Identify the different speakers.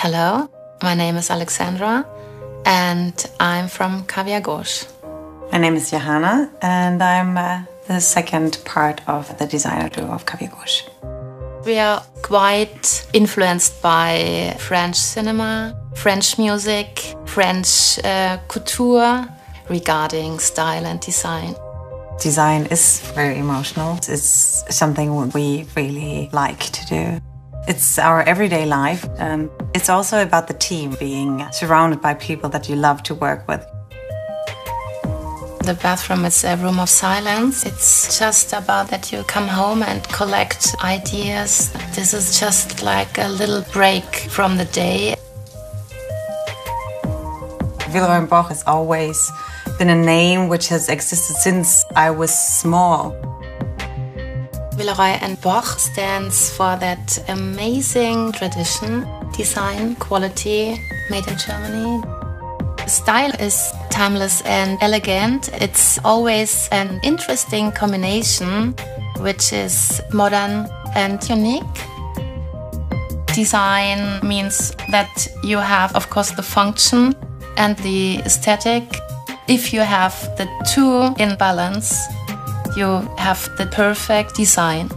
Speaker 1: Hello, my name is Alexandra and I'm from Kaviar Gauche.
Speaker 2: My name is Johanna and I'm the second part of the designer duo of Kaviar Gauche.
Speaker 1: We are quite influenced by French cinema, French music, French couture regarding style and design.
Speaker 2: Design is very emotional. It's something we really like to do. It's our everyday life. It's also about the team, being surrounded by people that you love to work with.
Speaker 1: The bathroom is a room of silence. It's just about that you come home and collect ideas. This is just like a little break from the day.
Speaker 2: Villeroy & Boch has always been a name which has existed since I was small.
Speaker 1: Villeroy & Boch stands for that amazing tradition, design, quality, made in Germany. Style is timeless and elegant. It's always an interesting combination, which is modern and unique. Design means that you have, of course, the function and the aesthetic. If you have the two in balance, you have the perfect design.